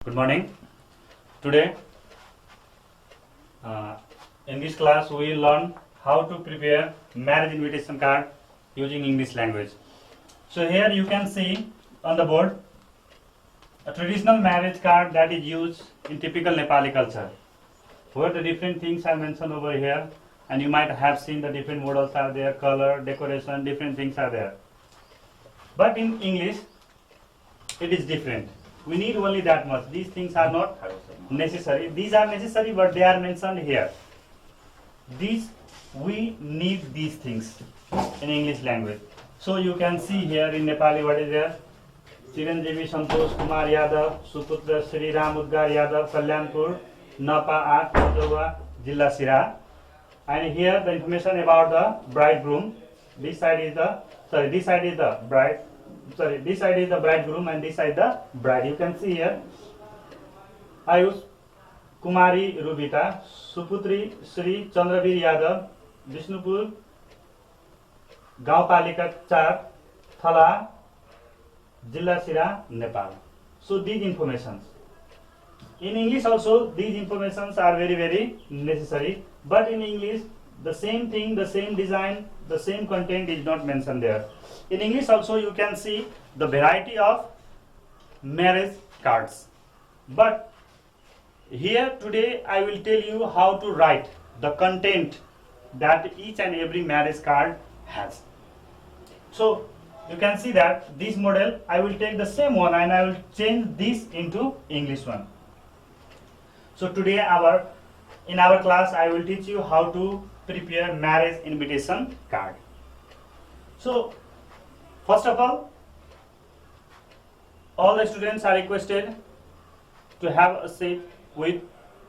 Good morning. Today, in this class, we will learn how to prepare marriage invitation card using English language. So here you can see on the board a traditional marriage card that is used in typical Nepali culture, where the different things are mentioned over here, and you might have seen the different models are there, color, decoration, different things are there. But in English, it is different. We need only that much. These things are not necessary. These are necessary, but they are mentioned here. We need these things in English language. So you can see here in Nepali what is there. Chiranjeevi Santosh Kumar Yadav, Suputra Sri Ram Udgar Yadav, Kalyanpur, Napa 8, Mojowa, Jilla Sira. And here the information about the bridegroom. This side is the bride. This side is the bridegroom and this side the bride. You can see here Ayush Kumari Rubita, Suputri Sri Chandravir Yadav, Vishnupur, Gaupalika 4, Thala, Jilla Sira, Nepal. So these informations. In English also these informations are very, very necessary. But in English the same thing, the same design, the same content is not mentioned there. In English also you can see the variety of marriage cards. But here today I will tell you how to write the content that each and every marriage card has. So you can see that this model I will take the same one and I will change this into English one. So today in our class I will teach you how to prepare marriage invitation card. So first of all the students are requested to have a seat with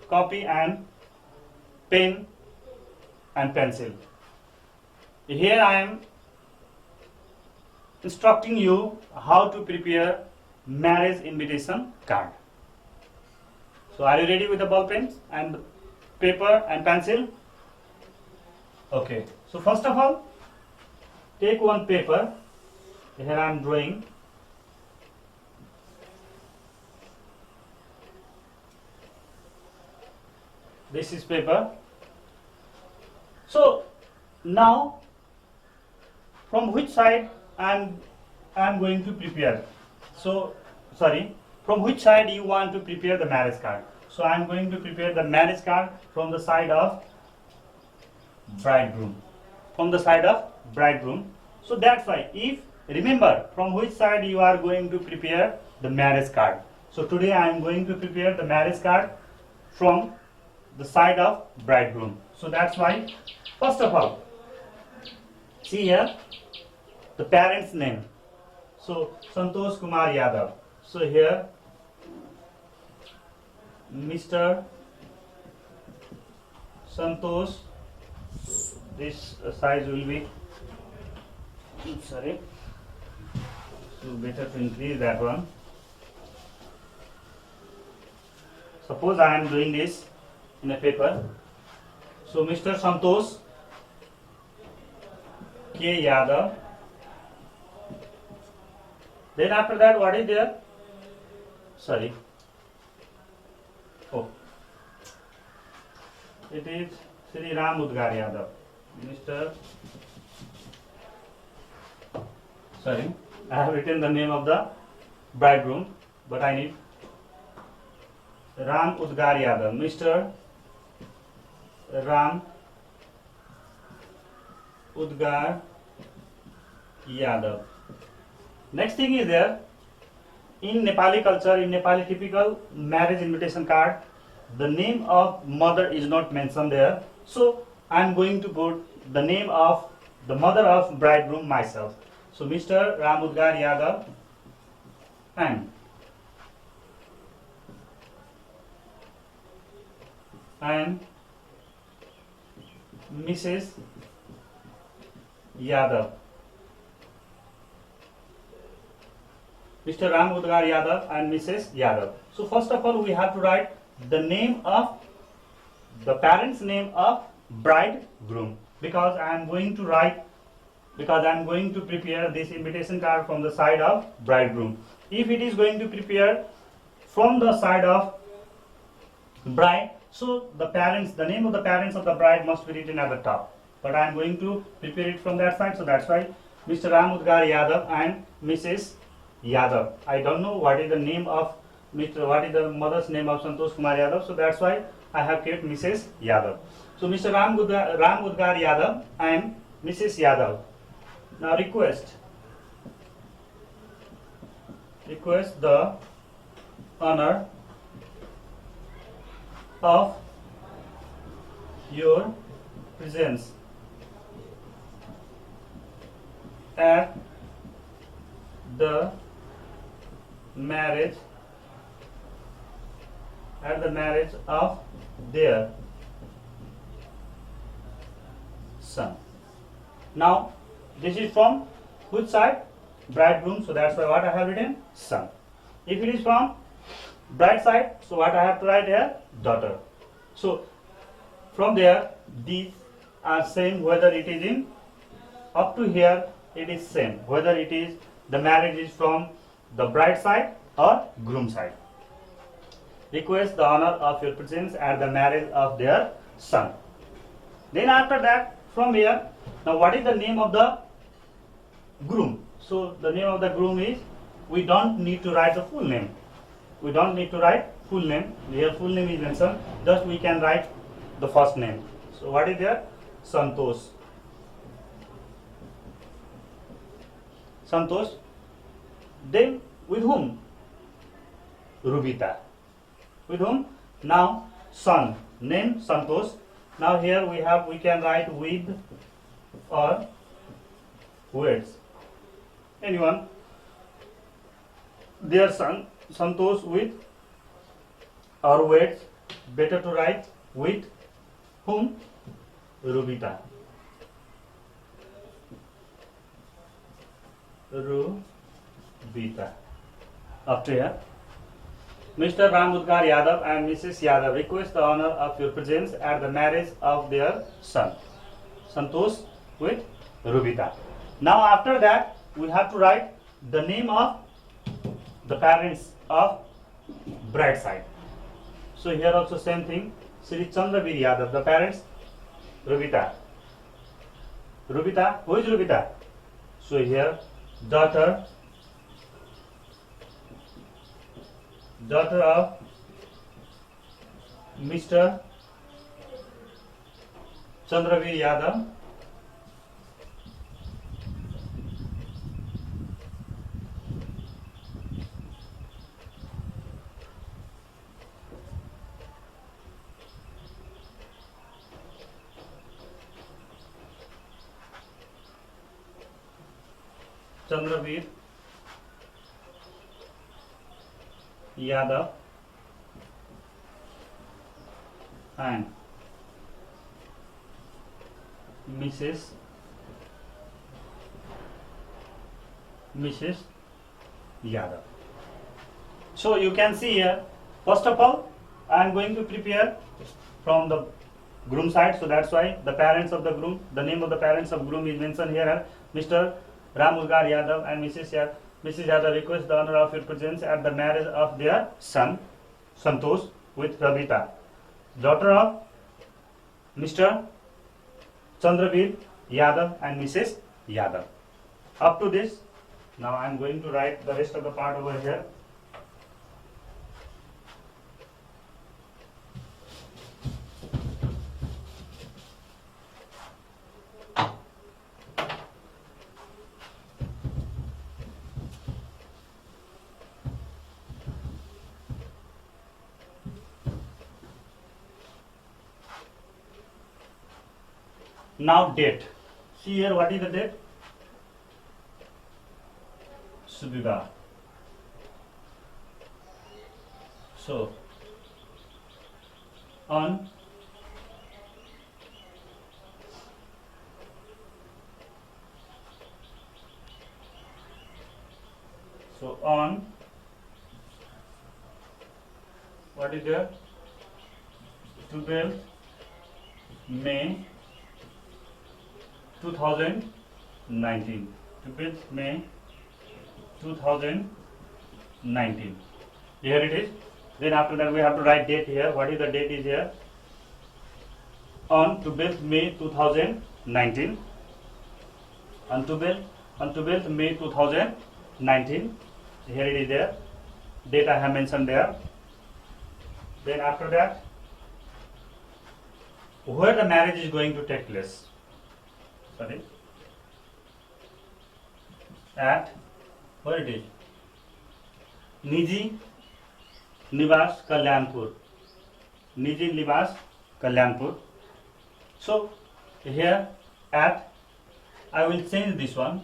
copy and pen and pencil. Here I am instructing you how to prepare marriage invitation card. So are you ready with the ball pens and paper and pencil? Okay. So first of all, take one paper. Here I am drawing. This is paper. So now, from which side I am going to prepare? From which side you want to prepare the marriage card? So I am going to prepare the marriage card from the side of bridegroom. From the side of bridegroom. So that's why, remember from which side you are going to prepare the marriage card. So today I am going to prepare the marriage card from the side of bridegroom. So that's why, first of all, see here the parent's name. So Santosh Kumar Yadav. So here Mr. Santosh, this size will be, so better to increase that one. Suppose I am doing this in a paper. So Mr. Santosh K. Yadav. Then after that what is there? It is Sri Ram Udgar Yadav. I have written the name of the bridegroom, but I need Ram Udgar Yadav. Mr. Ram Udgar Yadav. Next thing is there, in Nepali culture, in Nepali typical marriage invitation card, the name of mother is not mentioned there. So I am going to put the name of the mother of bridegroom myself. So Mr. Ram Udgar Yadav and Mrs. Yadav. Mr. Ram Udgar Yadav and Mrs. Yadav. So first of all we have to write the name of the parents' name of bridegroom, because I am going to prepare this invitation card from the side of bridegroom. If it is going to prepare from the side of bride. So the parents, the name of the parents of the bride must be written at the top. But I am going to prepare it from that side, so that's why Mr. Ram Udgar Yadav and Mrs. Yadav. I don't know what is the name of what is the mother's name of Santosh Kumar Yadav, so that's why I have kept Mrs. Yadav. So Mr. Ram Udgar Yadav and Mrs. Yadav. Now request the honor of your presence at the marriage of their son. Now this is from which side? Bridegroom, so that's why what I have written? Son. If it is from bride side, so what I have to write here? Daughter. So from there these are same whether it is in up to here, it is same whether it is the marriage is from the bride side or groom side. Request the honor of your presence at the marriage of their son. Then after that, from here, now what is the name of the groom? So the name of the groom is, we don't need to write the full name. We don't need to write full name. Here full name is mentioned. Just we can write the first name. So what is there? Santosh. Santosh. Then with whom? Rubita. With whom? Now son. Name Santosh. Now here we can write with or with. Anyone. Their son Santosh with or with. Better to write with whom? Rubita. Rubita. Up to here. Mr. Ram Udgar Yadav and Mrs. Yadav request the honor of your presence at the marriage of their son, Santosh with Rubita. Now after that, we have to write the name of the parents of bride side. So here also same thing. Sri Chandravir Yadav, the parents, Rubita. Rubita, who is Rubita? So here, daughter of Mr. Chandravir Yadav Chandravir Yadav and Mrs. Yadav. So you can see here, first of all, I am going to prepare from the groom side, so that's why the parents of the groom, the name of the parents of groom is mentioned here, Mr. Ram Udgar Yadav and Mrs. Yadav request the honor of your presence at the marriage of their son, Santosh with Rubita, daughter of Mr. Chandravir Yadav and Mrs. Yadav. Up to this, now I am going to write the rest of the part over here. Now date. See here, what is the date? Subhiga. So on what is there? 12th May 2019. 12th May 2019. Here it is. Then after that we have to write date here. What is the date is here? On 12th May 2019. On 12th May 2019. Here it is there. Date I have mentioned there. Then after that, where the marriage is going to take place. Sorry. At where it is? Niji Niwas Kalyanpur. Niji Niwas Kalyanpur. So here at, I will change this one.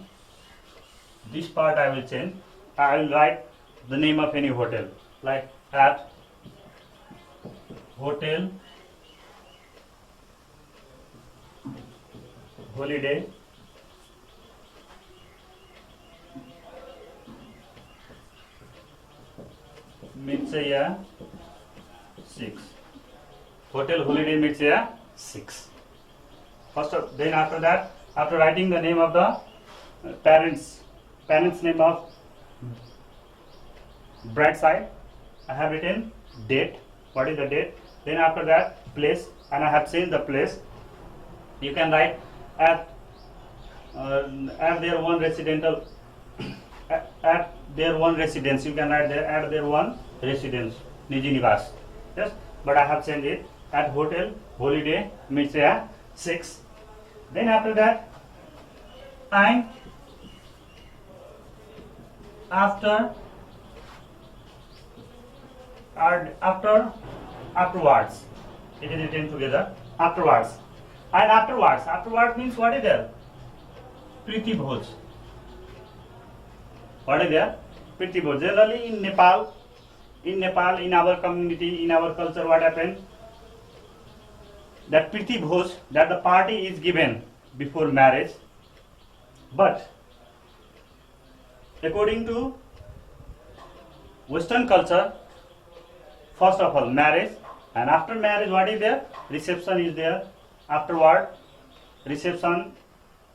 This part I will change. I will write the name of any hotel, like at Hotel Holiday Mitsaya 6. Hotel Holiday Mitsaya 6. Then after that, after writing the name of the parents name of bride side, I have written date. What is the date? Then after that, place, and I have changed the place. You can write at their one residential at their one residence. You can write there at their one residence, Niji Niwas. Yes, but I have changed it at Hotel Holiday Mitsaya 6. Then after that, and afterwards, it is written together. Afterwards, and afterwards means what is there? Priti Bhoj. What is there? Priti Bhoj. Generally in Nepal, in our community, in our culture, what happened? That Priti Bhoj, that the party is given before marriage, but according to Western culture, first of all marriage, and after marriage what is there? Reception is there. Afterward, reception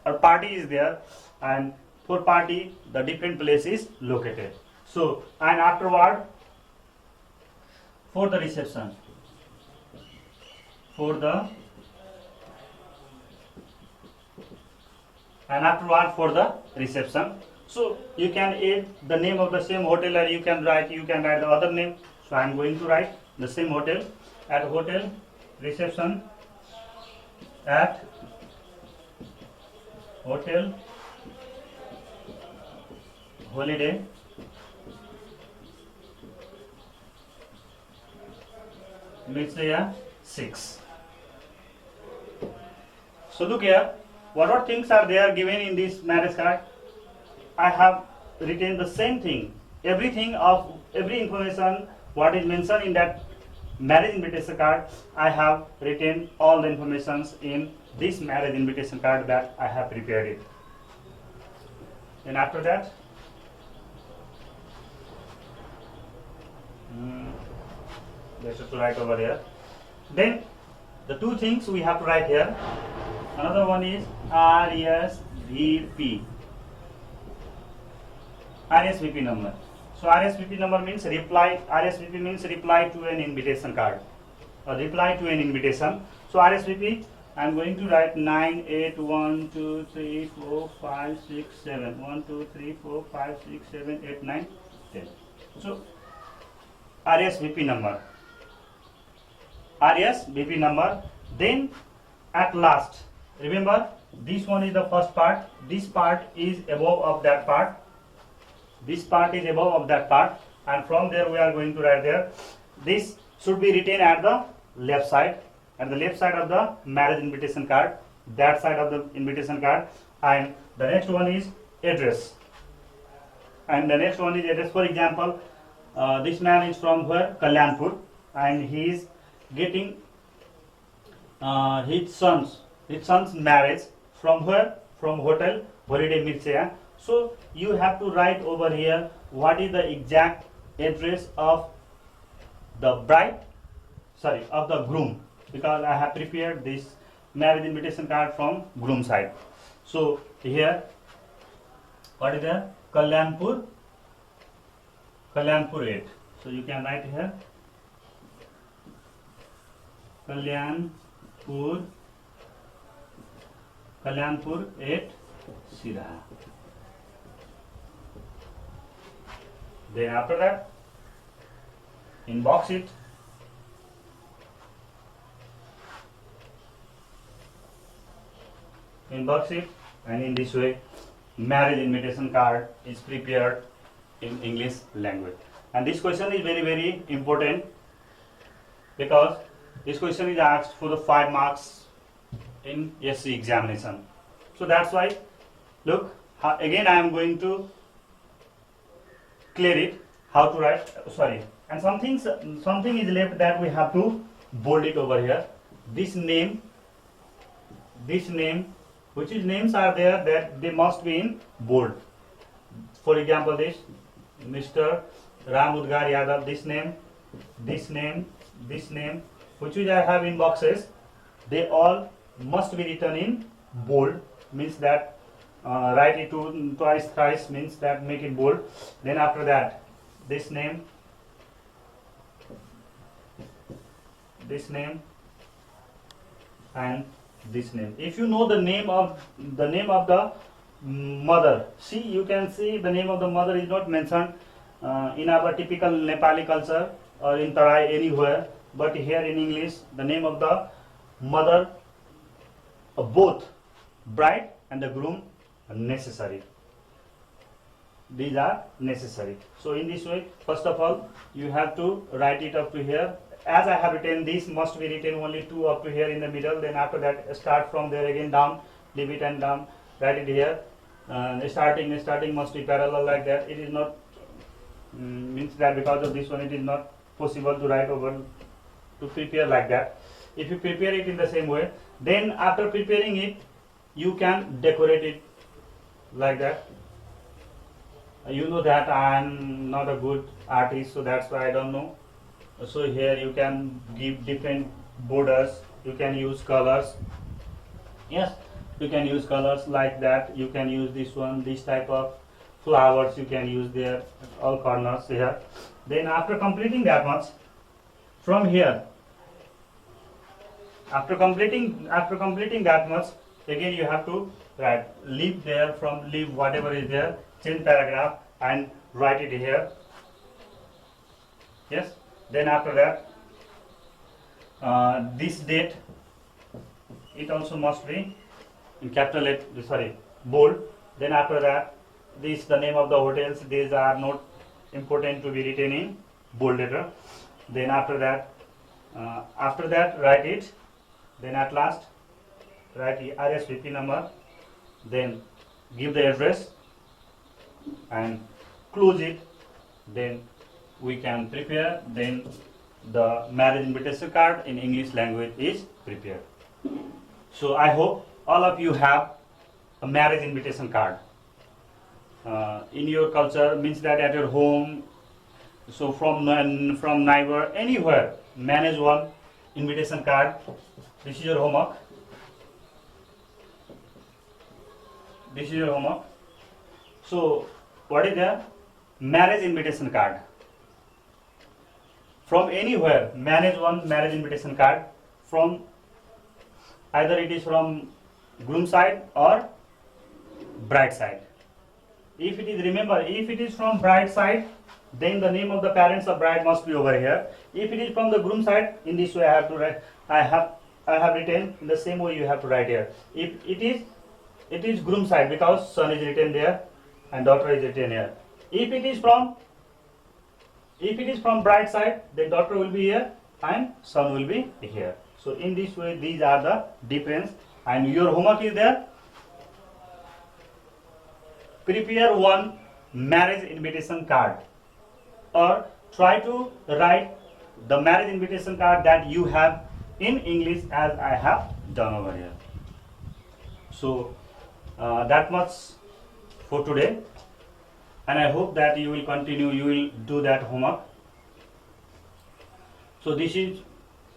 or party is there, and for party the different place is located. So, and afterward, for the reception, and afterward for the reception. So you can add the name of the same hotel, or you can write the other name. So I am going to write the same hotel, at hotel reception at Hotel Holiday Mitsaya 6. So look here, what things are there given in this marriage card? I have written the same thing. Every information what is mentioned in that marriage invitation card, I have written all the informations in this marriage invitation card that I have prepared it. And after that, let's just write over here. Then the two things we have to write here. Another one is RSVP. RSVP number. So RSVP number means reply. RSVP means reply to an invitation card, or reply to an invitation. So RSVP, I am going to write 9, 8, 1, 2, 3, 4, 5, 6, 7. 1, 2, 3, 4, 5, 6, 7, 8, 9, 10. So RSVP number. RSVP number. Then at last, remember this one is the first part. This part is above of that part. This part is above of that part, and from there we are going to write there. This should be written at the left side, of the marriage invitation card, that side of the invitation card. And the next one is address. For example, this man is from where? Kalyanpur, and he is getting his son's marriage from where? From Hotel Holiday Mitsaya. So you have to write over here what is the exact address of the groom, because I have prepared this marriage invitation card from groom side. So here, what is there? Kalyanpur 8. So you can write here Kalyanpur at Siraha. Then after that, inbox it. Inbox it, and in this way, marriage invitation card is prepared in English language. And this question is very, very important because this question is asked for the 5 marks in SC examination. So that's why, look, again I am going to clear it, how to write, and something is left that we have to bold it over here. This name, which is names are there that they must be in bold. For example, this Mr. Ram Udgar Yadav, this name, which I have in boxes, they all must be written in bold, means that write it twice, thrice, means that make it bold. Then after that, this name, and this name. If you know the name of the mother, see, you can see the name of the mother is not mentioned in our typical Nepali culture or in Tarai anywhere, but here in English the name of the mother of both bride and the groom are necessary. These are necessary. So in this way, first of all, you have to write it up to here. As I have written, this must be written only 2 up to here in the middle. Then after that, start from there again down, leave it and down, write it here. Starting must be parallel like that. It is not means that because of this one, it is not possible to write over to prepare like that. If you prepare it in the same way, then after preparing it, you can decorate it like that. You know that I am not a good artist, so that's why I don't know. So here you can give different borders, you can use colors. Yes, you can use colors like that. You can use this one, this type of flowers you can use there, all corners here. Then after completing that much, from here, after completing that much, again you have to write, leave whatever is there, change paragraph and write it here. Yes. Then after that, this date, it also must be in capital bold. Then after that, this the name of the hotels, these are not important to be written in bold letter. Then after that write it. Then at last write the RSVP number. Then give the address and close it. Then we can prepare. Then the marriage invitation card in English language is prepared. So I hope all of you have a marriage invitation card in your culture, means that at your home. So from neighbor, anywhere, manage one invitation card. This is your homework. So what is the marriage invitation card? From anywhere, manage one marriage invitation card from either it is from groom side or bride side. If it is from bride side, then the name of the parents of bride must be over here. If it is from the groom side, in this way I have to write. I have written in the same way you have to write here. If it is groom side, because son is written there and daughter is written here. If it is from bride side, then daughter will be here and son will be here. So in this way, these are the difference. And your homework is there. Prepare one marriage invitation card, or try to write the marriage invitation card that you have in English as I have done over here. So that much for today, and I hope that you will continue, you will do that homework. So this is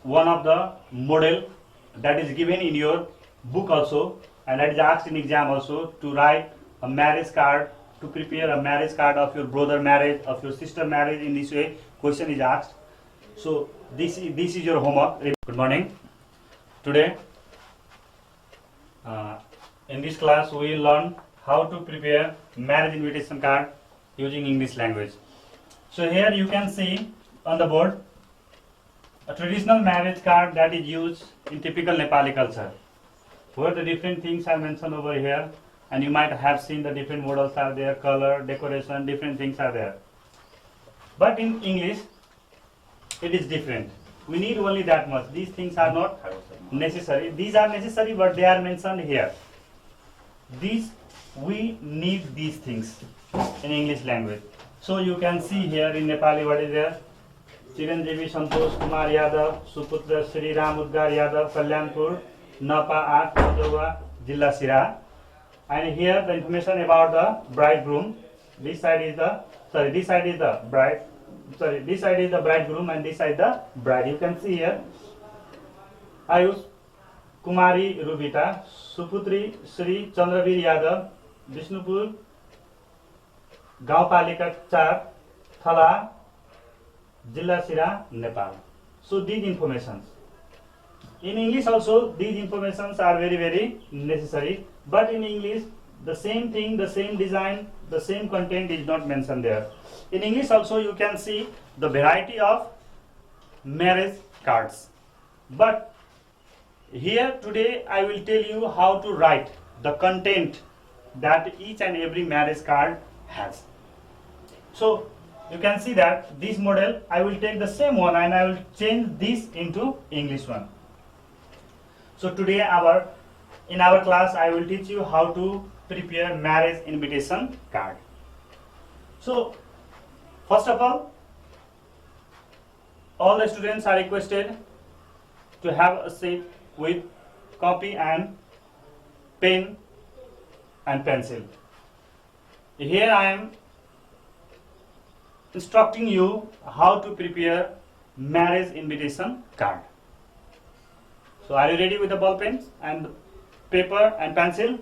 one of the model that is given in your book also, and that is asked in exam also, to write a marriage card, to prepare a marriage card of your brother marriage, of your sister marriage. In this way question is asked. So this is your homework. Good morning. Today in this class we will learn how to prepare marriage invitation card using English language. So here you can see on the board a traditional marriage card that is used in typical Nepali culture, where the different things are mentioned over here, and you might have seen the different models are there, color, decoration, different things are there. But in English it is different. We need only that much. These things are not necessary. These are necessary, but they are mentioned here. We need these things in English language. So you can see here in Nepali what is there. Chiranjeevi Santosh Kumar Yadav, Suputra Sri Ram Udgar Yadav, Kalyanpur, Napa 8, Majowa, Jilla Sira. And here the information about the bridegroom. This side is the bride. This side is the bridegroom and this side the bride. You can see here Ayush Kumari Rubita, Suputri Sri Chandravir Yadav, Vishnupur, Gaupalika 4, Thala, Jilla Sira, Nepal. So these informations. In English also these informations are very, very necessary. But in English the same thing, the same design, the same content is not mentioned there. In English also you can see the variety of marriage cards. But here today I will tell you how to write the content that each and every marriage card has. So you can see that this model I will take the same one and I will change this into English one. So today in our class I will teach you how to prepare marriage invitation card. So first of all the students are requested to have a sheet with copy and pen and pencil. Here I am instructing you how to prepare marriage invitation card. So are you ready with the ball pens and paper and pencil?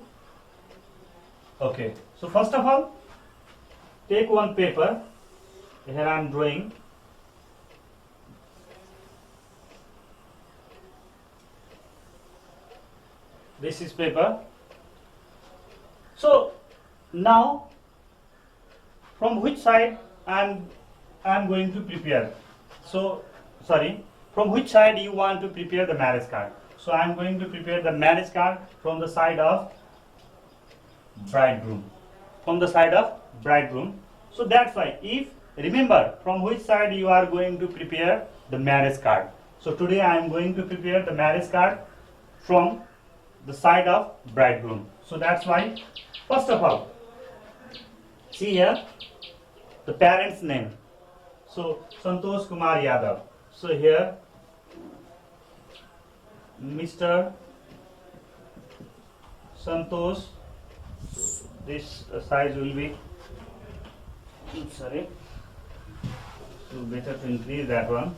Okay. So first of all, take one paper. Here I am drawing. This is paper. So now from which side I am going to prepare? From which side you want to prepare the marriage card? So I am going to prepare the marriage card from the side of bridegroom. From the side of bridegroom. So that's why, if remember from which side you are going to prepare the marriage card. So today I am going to prepare the marriage card from the side of bridegroom. So that's why, first of all, see here the parent's name. So Santosh Kumar Yadav. So here Mr. Santosh, this size will be, so better to increase that one.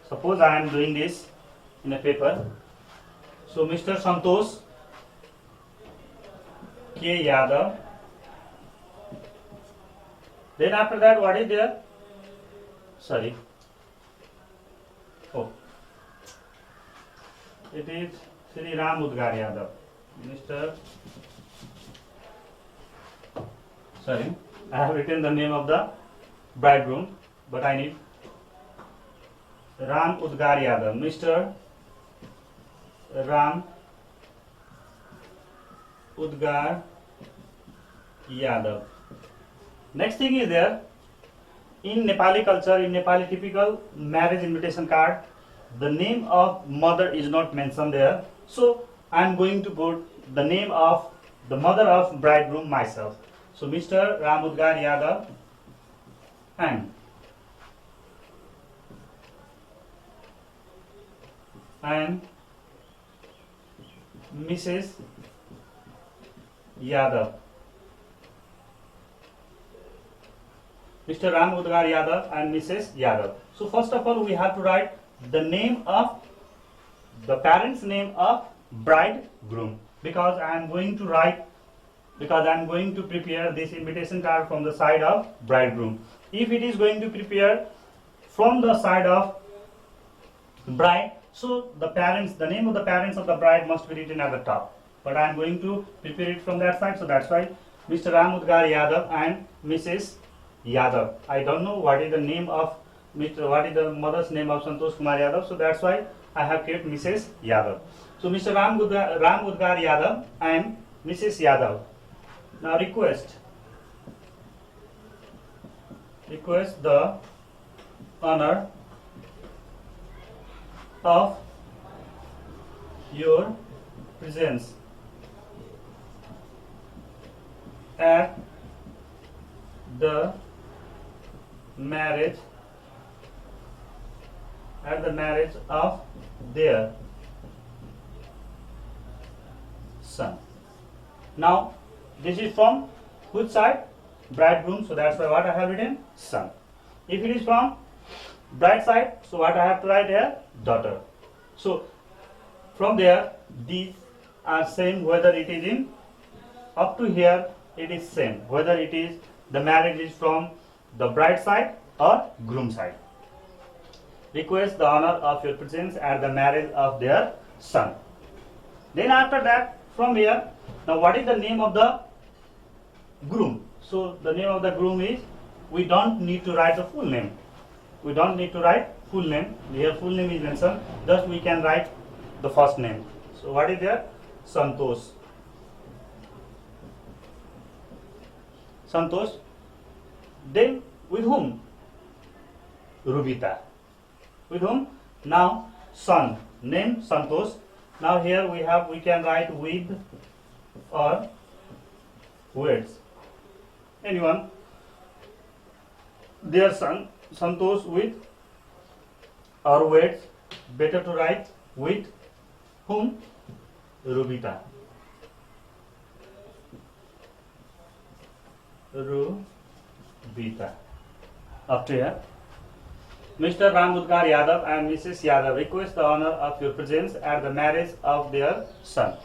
Suppose I am doing this in a paper. So Mr. Santosh K. Yadav. Then after that what is there? It is Sri Ram Udgar Yadav. I have written the name of the bridegroom, but I need Ram Udgar Yadav. Mr. Ram Udgar Yadav. Next thing is there, in Nepali culture, in Nepali typical marriage invitation card, the name of mother is not mentioned there. So I am going to put the name of the mother of bridegroom myself. So Mr. Ram Udgar Yadav and Mrs. Yadav. Mr. Ram Udgar Yadav and Mrs. Yadav. So first of all we have to write the name of the parents' name of bridegroom, because I am going to prepare this invitation card from the side of bridegroom. if it is going to prepare from the side of bride, so the parents, the name of the parents of the bride must be written at the top. But I am going to prepare it from that side, so that's why Mr. Ram Udgar Yadav and Mrs. Yadav. I don't know what is the name of what is the mother's name of Santosh Kumar Yadav, so that's why I have kept Mrs. Yadav. So Mr. Ram Udgar Yadav and Mrs. Yadav. Now request the honor of your presence at the marriage of their son. Now this is from which side? Bridegroom, so that's why what I have written? Son. If it is from bride side, so what I have to write here? Daughter. So from there these are same whether it is in up to here, it is same whether it is the marriage is from the bride side or groom side. Request the honor of your presence at the marriage of their son. Then after that, from here, now what is the name of the groom? So the name of the groom is, we don't need to write the full name. We don't need to write full name. Here full name is mentioned, thus we can write the first name. So what is there? Santosh. Santosh. Then with whom? Rubita. With whom? Now son. Name Santosh. Now here we can write with or with. Anyone. Their son Santosh with or with. Better to write with whom? Rubita. Rubita. Up to here. Mr. Ram Udgar Yadav and Mrs. Yadav request the honor of your presence at the marriage of their son,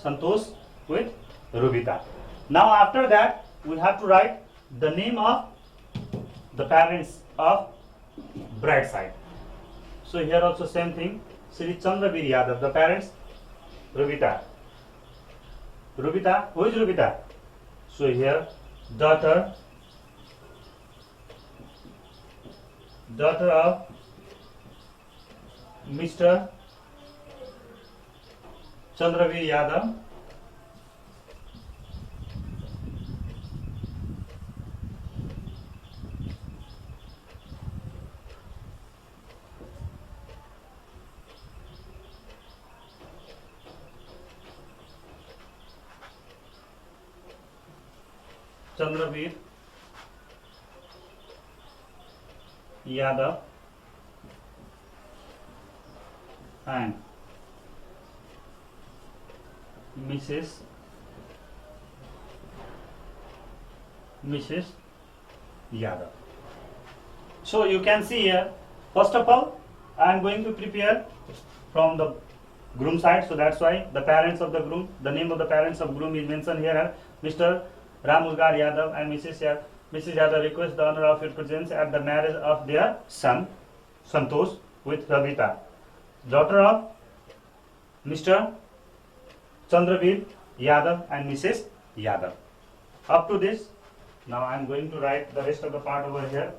Santosh with Rubita. Now after that, we have to write the name of the parents of bride side. So here also same thing, Sri Chandravir Yadav, the parents, Rubita. Rubita, who is Rubita? So here, daughter of Mr. Chandravir Yadav Chandravir Yadav and Mrs. Yadav. So you can see here, first of all, I am going to prepare from the groom side, so that's why the parents of the groom, the name of the parents of groom is mentioned here, Mr. Ram Udgar Yadav and Mrs. Yadav request the honor of your presence at the marriage of their son, Santosh with Rubita, daughter of Mr. Chandravir Yadav and Mrs. Yadav. Up to this, now I am going to write the rest of the part over here.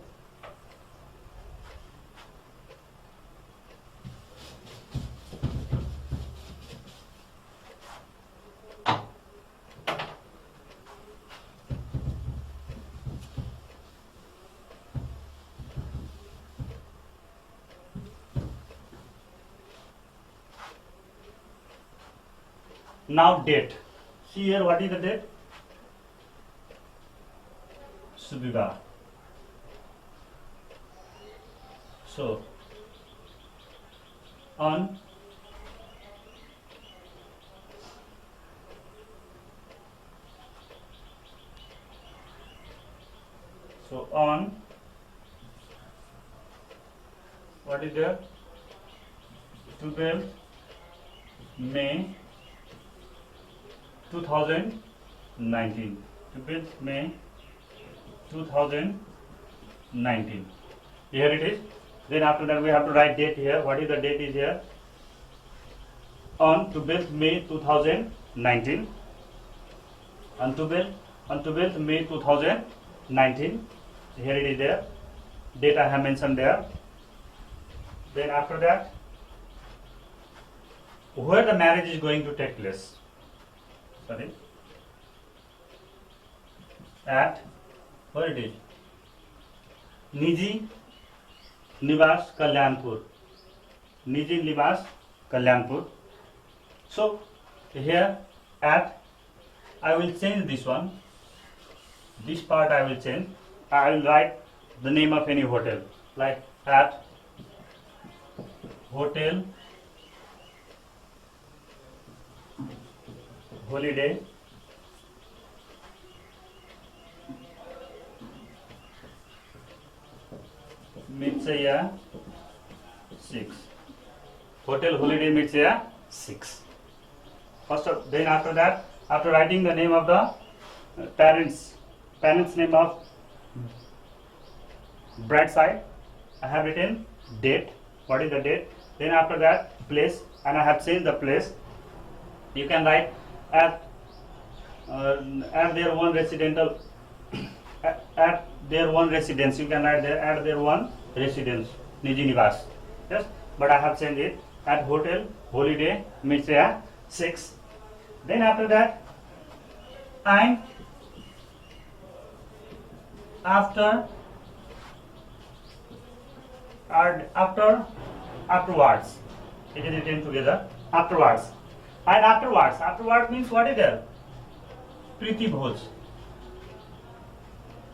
Now date. See here, what is the date? Subhiva. So on what is there? 12 May 2019. 12 May 2019. 19. Here it is. Then after that we have to write date here. What is the date is here? On 12th May 2019. On 12th May 2019. Here it is there. Date I have mentioned there. Then after that, where the marriage is going to take place. Sorry. At where it is? Niji Niwas Kalyanpur. Niji Niwas Kalyanpur. So here at, I will change this one. This part I will change. I will write the name of any hotel, like at Hotel Holiday Mitsaya 6. Hotel Holiday Mitsaya 6. First of, then after that, after writing the name of the parents name of bride side, I have written date. What is the date? Then after that, place, and I have changed the place. You can write at their one residential at their one residence. You can write there at their one residence, Niji Niwas. Yes, but I have changed it at Hotel Holiday Mitsaya 6. Then after that, and afterwards, it is written together, afterwards. And afterwards means what is there? Priti Bhoj.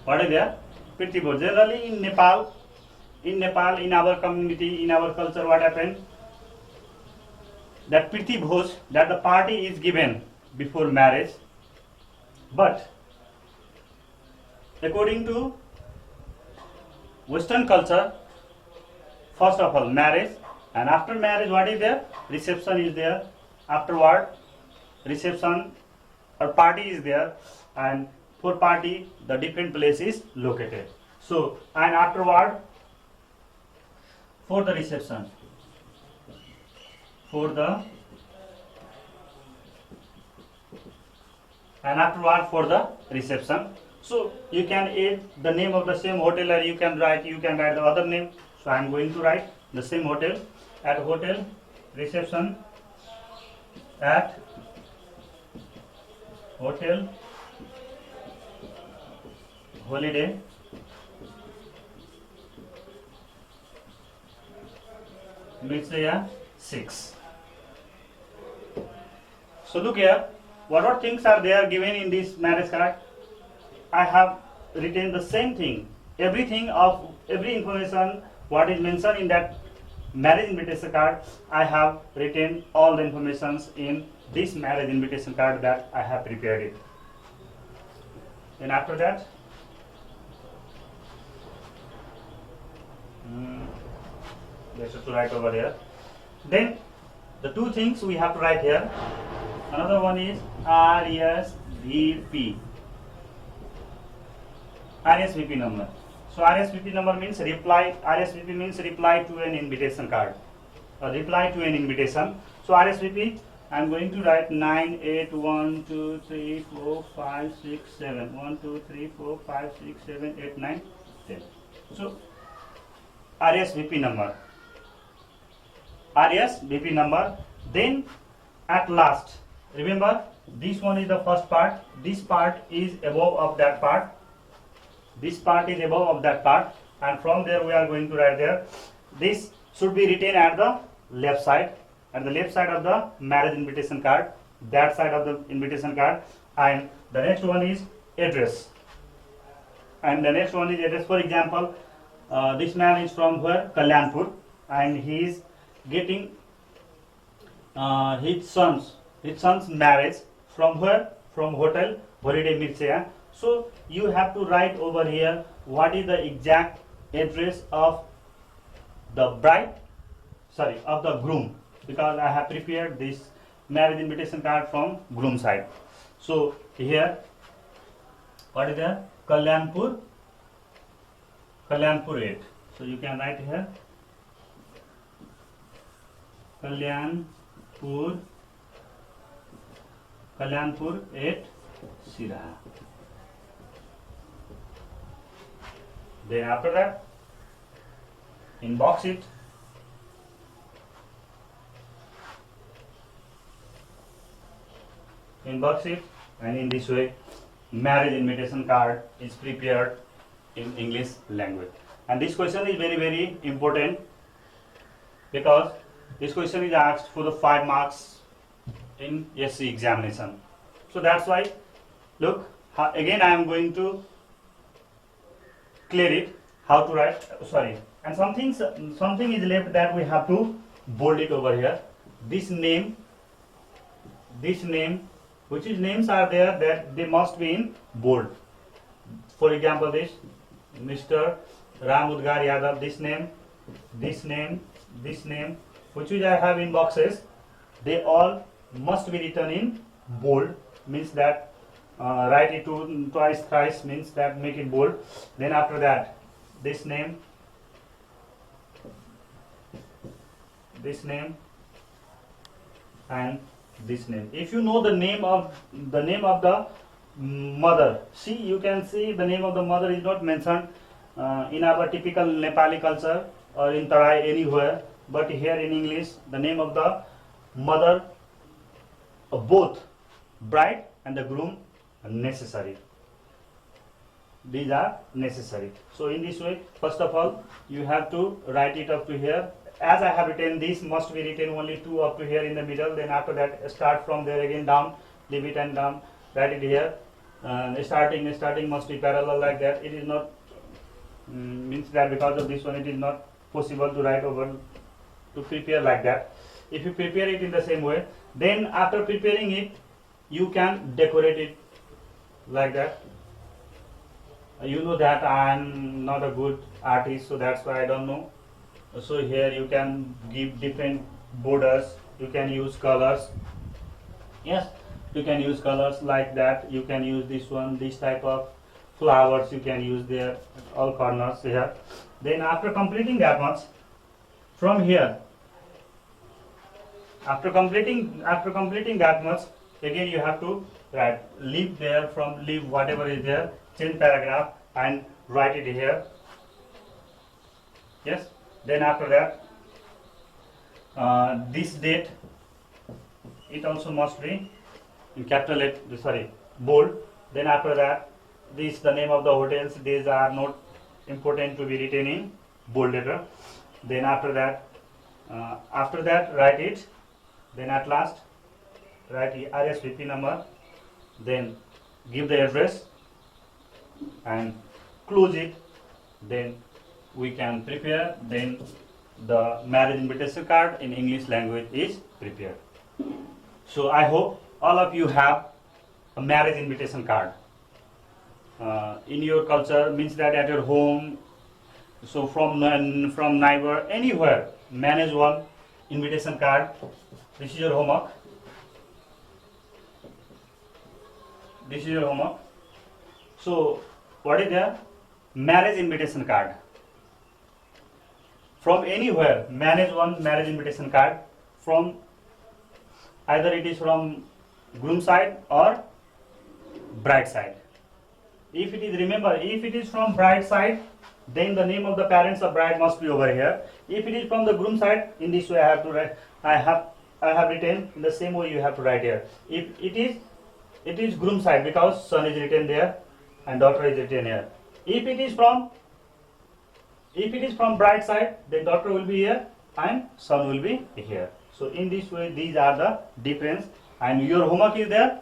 What is there? Priti Bhoj. Generally in Nepal, in our community, in our culture, what happened? That Priti Bhoj, that the party is given before marriage, but according to Western culture, first of all marriage, and after marriage what is there? Reception is there. Afterward, reception or party is there, and for party the different place is located. So, and afterward for the reception, and afterward for the reception. So you can add the name of the same hotel, or you can write the other name. So I am going to write the same hotel, at hotel reception at Hotel Holiday Mitsaya 6. So look here, what things are there given in this marriage card? I have written the same thing. Every information what is mentioned in that marriage invitation card, I have written all the informations in this marriage invitation card that I have prepared it. Then after that, let's just write over here. Then the two things we have to write here. Another one is RSVP. RSVP number. So RSVP number means reply. RSVP means reply to an invitation card. Reply to an invitation. So RSVP, I am going to write 9, 8, 1, 2, 3, 4, 5, 6, 7. 1, 2, 3, 4, 5, 6, 7, 8, 9, 10. So RSVP number. RSVP number. Then at last, remember this one is the first part. This part is above of that part. This part is above of that part, and from there we are going to write there. This should be written at the left side, of the marriage invitation card, that side of the invitation card. And the next one is address. For example, this man is from where? Kalyanpur, and he is getting his son's marriage from where? From Hotel Holiday Mitsaya. So you have to write over here what is the exact address of the of the groom, because I have prepared this marriage invitation card from groom side. So here, what is there? Kalyanpur, Kalyanpur 8. So you can write here Kalyanpur 8 Siraha. Then after that, inbox it. Inbox it, and in this way, marriage invitation card is prepared in English language. And this question is very, very important because this question is asked for the 5 marks in SC examination. So that's why, look, again I am going to clear it, how to write, sorry, and something is left that we have to bold it over here. This name, which is names are there, that they must be in bold. For example, this Mr. Ram Udgar Yadav, this name, which I have in boxes, they all must be written in bold, means that write it twice, thrice, means that make it bold. Then after that, this name, and this name. If you know the name of the mother, see, you can see the name of the mother is not mentioned in our typical Nepali culture or in Tarai anywhere, but here in English the name of the mother of both bride and the groom are necessary. These are necessary. So in this way, first of all, you have to write it up to here. As I have written, this must be written only 2 up to here in the middle. Then after that, start from there again down, leave it and down, write it here. Starting must be parallel like that. It is not means that because of this one, it is not possible to write over to prepare like that. If you prepare it in the same way, then after preparing it, you can decorate it like that. You know that I am not a good artist, so that's why I don't know. So here you can give different borders, you can use colors. Yes, you can use colors like that. You can use this one, this type of flowers you can use there, all corners here. Then after completing that much, from here, after completing that much, again you have to write, leave whatever is there, change paragraph and write it here. Yes. Then after that, this date, it also must be in capital bold. Then after that, this the name of the hotels, these are not important to be written in bold letter. Then after that write it. Then at last write RSVP number. Then give the address and close it. Then we can prepare. Then the marriage invitation card in English language is prepared. So I hope all of you have a marriage invitation card in your culture, means that at your home. So from neighbor, anywhere, manage one invitation card. This is your homework. So what is the marriage invitation card? From anywhere, manage one marriage invitation card from either it is from groom side or bride side. If it is from bride side, then the name of the parents of bride must be over here. If it is from the groom side, in this way I have to write. I have written in the same way you have to write here. If it is groom side, because son is written there and daughter is written here. If it is from bride side, then daughter will be here and son will be here. So in this way, these are the difference. And your homework is there.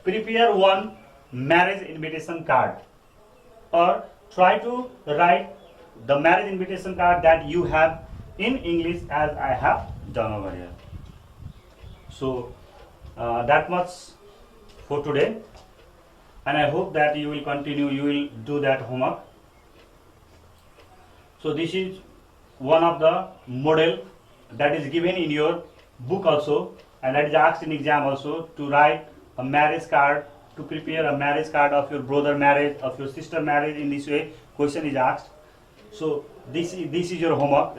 Prepare one marriage invitation card, or try to write the marriage invitation card that you have in English as I have done over here. So that much for today. And I hope that you will continue, you will do that homework. So this is one of the model that is given in your book also, and that is asked in exam also, to write a marriage card to prepare a marriage card of your brother marriage, of your sister marriage. In this way question is asked. So this is your homework.